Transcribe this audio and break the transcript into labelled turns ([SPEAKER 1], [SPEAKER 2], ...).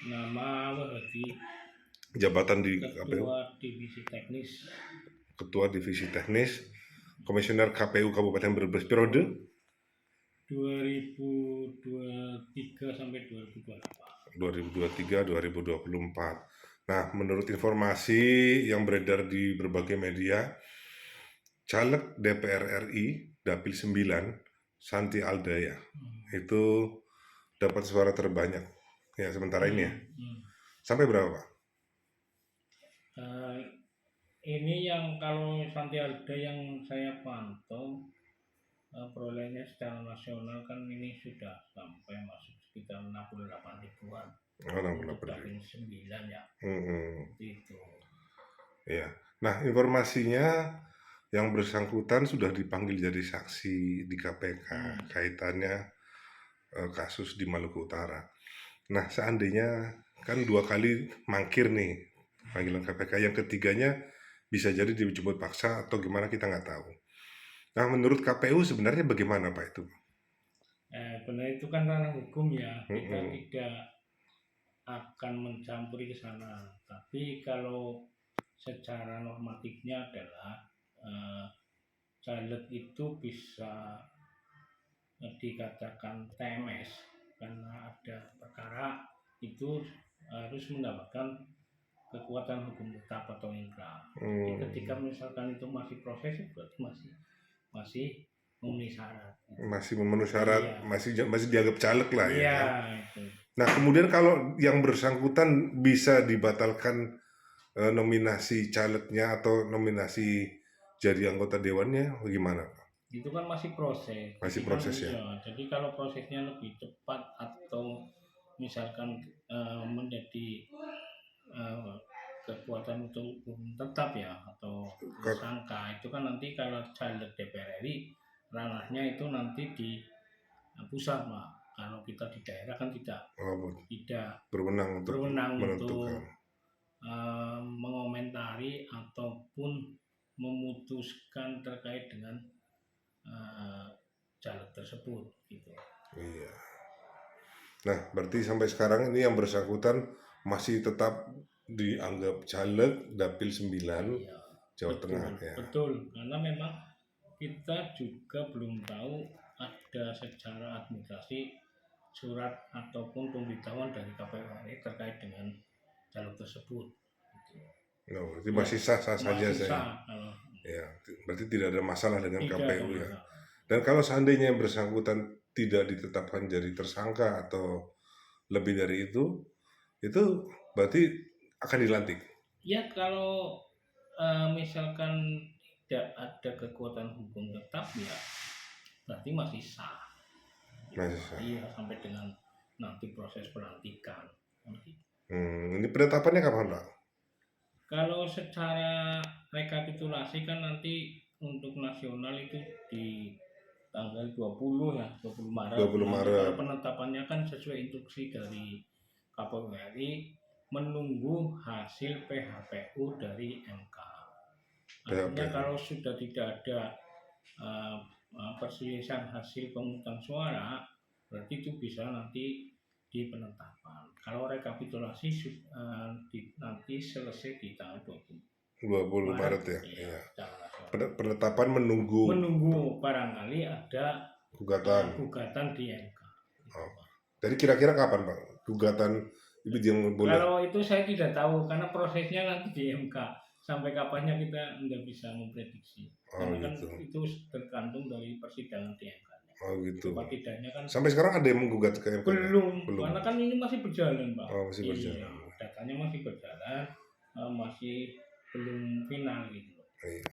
[SPEAKER 1] Nama Wahdi,
[SPEAKER 2] Jabatan di KPU? Ketua Divisi Teknis, Komisioner KPU Kabupaten Brebes periode
[SPEAKER 1] 2023 sampai 2024.
[SPEAKER 2] 2023-2024. Nah, menurut informasi yang beredar di berbagai media, caleg DPR RI Dapil 9 Santi Aldaya itu dapat suara terbanyak ya sementara ini ya. Sampai berapa, Pak?
[SPEAKER 1] Ini yang kalau Santi Aldaya yang saya pantau perolehannya secara nasional kan ini sudah sampai masuk sekitar 68 ribuan. Untuk Dapil 9 ya. Itu.
[SPEAKER 2] Ya. Nah, informasinya yang bersangkutan sudah dipanggil jadi saksi di KPK kaitannya kasus di Maluku Utara. Nah, seandainya kan 2 kali mangkir nih panggilan KPK, yang ketiganya bisa jadi dijemput paksa atau gimana kita nggak tahu. Nah, menurut KPU sebenarnya bagaimana Pak itu?
[SPEAKER 1] Benar, itu kan ranah hukum ya, kita tidak akan mencampuri ke sana. Tapi kalau secara normatifnya adalah caleg itu bisa dikatakan TMS karena ada perkara itu harus mendapatkan kekuatan hukum tetap atau ingkrah. Ketika misalkan itu masih proses, berarti masih memenuhi syarat.
[SPEAKER 2] Masih memenuhi syarat, iya. masih dianggap caleg lah ya.
[SPEAKER 1] Iya, itu.
[SPEAKER 2] Nah, kemudian kalau yang bersangkutan bisa dibatalkan nominasi calegnya atau nominasi jadi anggota dewannya, bagaimana?
[SPEAKER 1] Itu kan masih proses.
[SPEAKER 2] Masih proses ya.
[SPEAKER 1] Jadi kalau prosesnya lebih cepat atau misalkan menjadi kekuatan hukum tetap ya atau tersangka, itu kan nanti kalau caleg DPR RI ranahnya itu nanti di pusat, Pak. Kalau kita di daerah kan tidak
[SPEAKER 2] berwenang untuk
[SPEAKER 1] mengomentari ataupun memutuskan terkait dengan caleg tersebut gitu.
[SPEAKER 2] Iya. Nah, berarti sampai sekarang ini yang bersangkutan masih tetap dianggap caleg Dapil 9 iya, Jawa Tengah ya.
[SPEAKER 1] Betul, karena memang kita juga belum tahu ada secara administrasi surat ataupun pemberitahuan dari KPU RI terkait dengan caleg tersebut.
[SPEAKER 2] Gitu. Berarti masih sah-sah saja saya. Ya, berarti tidak ada masalah dengan KPU ya. Dan kalau seandainya yang bersangkutan tidak ditetapkan jadi tersangka atau lebih dari itu berarti akan dilantik.
[SPEAKER 1] Ya, kalau misalkan tidak ada kekuatan hukum tetap ya berarti masih sah. Iya, sampai dengan nanti proses pelantikan.
[SPEAKER 2] Ini penetapannya kapan, Pak?
[SPEAKER 1] Kalau secara rekapitulasi kan nanti untuk nasional itu di tanggal 20 ya, 20 Maret.
[SPEAKER 2] 20 Maret.
[SPEAKER 1] Kalau penetapannya kan sesuai instruksi dari KPU RI menunggu hasil PHPU dari MK. Artinya kalau sudah tidak ada perselisihan hasil pemungutan suara, berarti itu bisa nanti di penetapan. Kalau rekapitulasi nanti selesai di tanggal
[SPEAKER 2] 20 Maret ya. Iya. Penetapan menunggu
[SPEAKER 1] barangkali ada gugatan di MK.
[SPEAKER 2] Jadi kira-kira kapan, Pak? Gugatan itu yang boleh?
[SPEAKER 1] Kalau itu saya tidak tahu karena prosesnya nanti di MK. Sampai kapannya kita tidak bisa memprediksi. Karena gitu. Kan itu tergantung dari persidangan di MK.
[SPEAKER 2] Oh gitu.
[SPEAKER 1] Tidaknya kan
[SPEAKER 2] sampai sekarang ada yang menggugat ke MK?
[SPEAKER 1] Belum. Karena kan ini masih berjalan, Pak.
[SPEAKER 2] Oh, masih berjalan.
[SPEAKER 1] Iya, datanya masih berjalan, masih belum final gitu.
[SPEAKER 2] Iya.